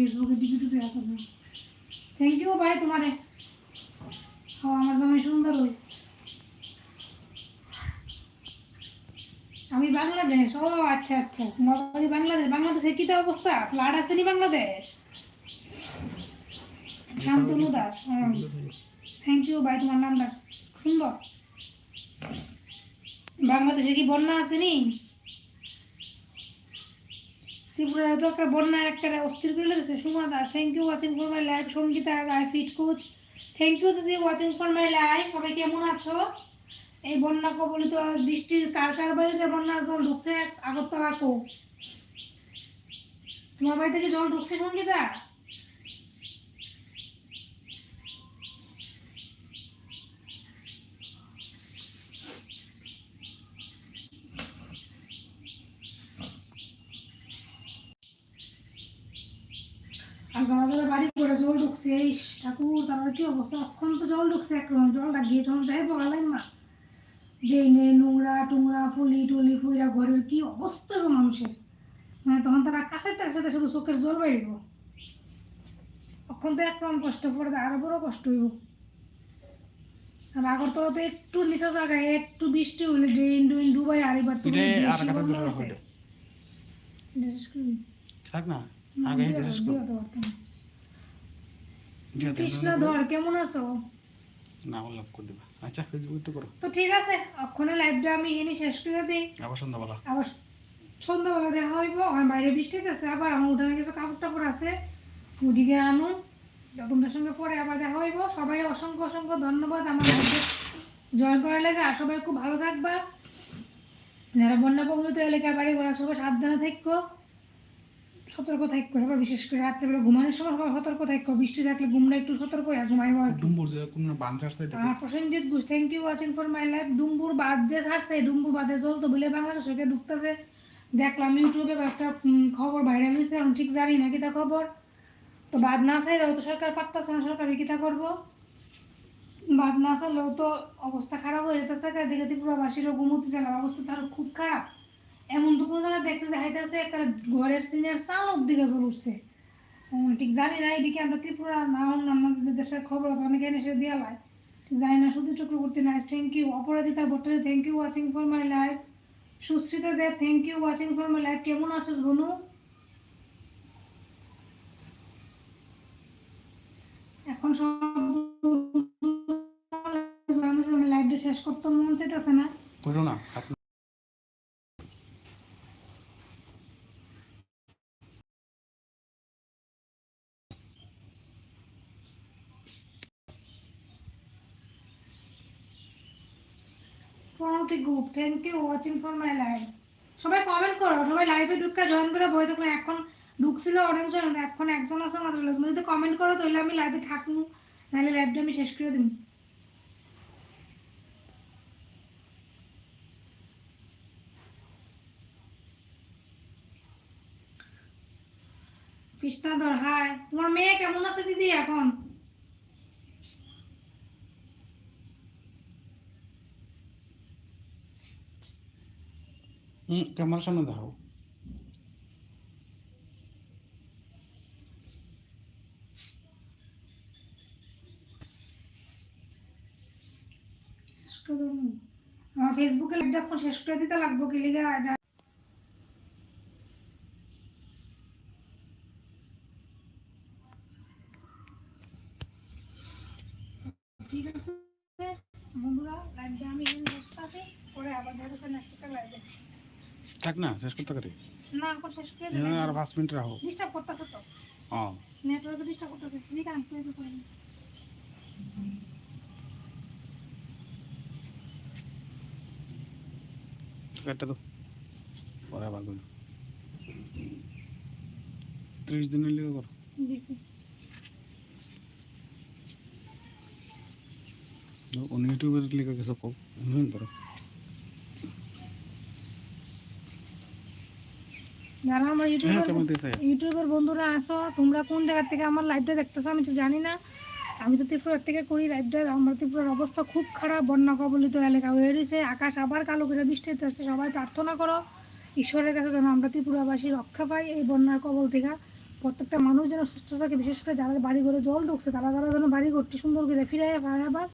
ফেসবুকে ডিপি আছে না। থ্যাংক ইউ ভাই তোমারে। আমার জামাই সুন্দর হই। আমি বাংলাদেশ। ও আচ্ছা আচ্ছা, তোমার বাড়ি বাংলাদেশ। বাংলাদেশে কি অবস্থা? ফ্লাড আসেনি বাংলাদেশ? শান্তনু দাস। থ্যাংক ইউ ভাই, তোমার নামটা সুন্দর। বাংলাদেশে কি বন্যা আসেনি? ত্রিপুরায় তো একটা বন্যা একটা অস্থির করে লেগেছে। Suma Das, thank you watching for my live. Sangeeta Roy fit coach, thank you দিদি ওয়াচিং ফর মাই লাইভ। সবাই কেমন আছো? এই বন্যা কবলিত বৃষ্টির কার কার বাড়িতে বন্যার জল ঢুকছে? আগরতলা কো, তোমার বাড়ি থেকে জল ঢুকছে সঙ্গীতা? আর যারা যারা বাড়ি করে জল ঢুকছে, এই ঠাকুর তার কি অবস্থা! অক্ষণ তো জল ঢুকছে, একরকম জলটা গিয়ে যখন যাই বলালাম না, ড্রেনে নোংরা টুংরা ফুলি টুলি ফুইরা ঘরের কি অবস্থা গো মানুষের। মানে তখন তারা কাছের সাথে শুধু চোখের জল বাড়িব। তখন তো একরকম কষ্ট পড়ে, আরো বড় কষ্ট হইব। আর আগরতলা তো একটু নিচা জায়গায় একটু বৃষ্টি হইলে ড্রেন ড্রেন ডুবাই। আর এবার তো থাক না, আগে কৃষ্ণধর কেমন আছো? না লাভ করে দিবা। আচ্ছা ফেসবুক তো করো তো ঠিক আছে, অক্ষণে লাইভটা আমি এনে শেষ করে দিই। আবার সন্ধ্যাবেলা দেখা হইব। আমার বাইরে বৃষ্টি আছে, আবার আমার উঠানে কিছু কাপড় টাপড় আছে, ওদিকে আনো। তোমাদের সঙ্গে পরে আবার দেখা হইব। সবাই অসংখ্য অসংখ্য ধন্যবাদ আমার লাইভে জয়েন করার লেগে। আর সবাই খুব ভালো থাকবা। যারা বন্যা প্রভাবিত এলাকায় বাড়ি ঘোরা সবাই সাবধানে থাকো, সতর্ক থাকো। সবাই বিশেষ করে রাত্রেবেলা ঘুমানোর সময় সবাই সতর্ক থাকো। বৃষ্টি থাকলে ঘুমটা একটু সতর্ক হয়ে ঘুমাইব আর কি। Prosenjit Ghosh, thank you watching for my life. Dumbur বাদ যে ছাড়ছে, ডুম্বুর বাদে জল তো বলে বাংলাদেশ থেকে ঢুকতেছে। দেখলাম ইউটিউবে একটা খবর ভাইরাল হয়েছে, আমি ঠিক জানি না কিতা খবর। তো বাদ না চাইলেও তো সরকার পারতেছে না, সরকার কিতা করবো। বাদ না চাইলেও তো অবস্থা খারাপ হয়ে যেতেছে। দিকে ত্রিপুরাবাসীরও গোমতী জেলার অবস্থা তার খুব খারাপ। এমন তো কোনো জায়গায় দেখতে যাইতেছে একটা ঘরের সিনের চালক দিকে জল উঠছে। ঠিক জানি না এদিকে আমরা ত্রিপুরা না অন্যান্য দেশের খবর অনেকে এসে দেওয়া হয়, জানি না। শুধু Chakraborty nice, thank you. Aparajita Bhattacharya, thank you watching for my live. Sushrita Deb, thank you watching for my live. কেমন আছো বনু? এখন সব লাইভটা শেষ করতে মন চাইতেছে না। করো না, Pranati group, thank you watching for my live. সবাই কমেন্ট করো, সবাই লাইভে ঢুকা জয়েন করে বই দেখুন। এখন ঢুকছিল অনেকজন, এখন একজন আছে মাত্র। তুমি যদি কমেন্ট করো তাহলে আমি লাইভে থাকবো, নাহলে লাইভটা আমি শেষ করে দিব। কৃষ্ণাধর হাই। তোমার মেয়ে কেমন আছে দিদি এখন? ক্যামেরার সামনে দেখাও। আমার ফেসবুকে লাইভটা এখন শেষ করে দিতে লাগবো কি লিগা। ঠিক আছে বন্ধুরা, লাইভটা আমি শেষ করতে পরে আবার দেখা নেক্সট একটা লাইভে। থাক না, শেষ করতে পারি না এখন শেষ করে দিই। আর 5 মিনিট রাখো। ডিস্টার্ব করতেছে তো। হ্যাঁ, নেটওয়ার্কে ডিস্টার্ব করতেছে। তুমি কানেক্ট করে দিতে পারো। এটা তো পরে আবার করো। 30 দিনের লিগে করো। দিছি। অন ইউটিউবের লিগে কিছু কম হুম করো। যারা আমার ইউটিউবের বন্ধুরা আসো, তোমরা কোন জায়গা থেকে আমার লাইভটা দেখতেছো আমি তো জানি না। আমি তো ত্রিপুরার থেকে করি লাইভটা। আমার ত্রিপুরার অবস্থা খুব খারাপ, বন্যা কবলিত এলাকা হয়ে রয়েছে। আকাশ আবার কালো করে বৃষ্টি হচ্ছে। সবাই প্রার্থনা করো ঈশ্বরের কাছে যেন আমরা ত্রিপুরাবাসী রক্ষা পাই এই বন্যার কবল থেকে। প্রত্যেকটা মানুষ যেন সুস্থ থাকে, বিশেষ করে যারা বাড়ি ঘরে জল ঢুকছে তারা যেন বাড়ি ঘরটি সুন্দর করে ফিরে পায় আবার।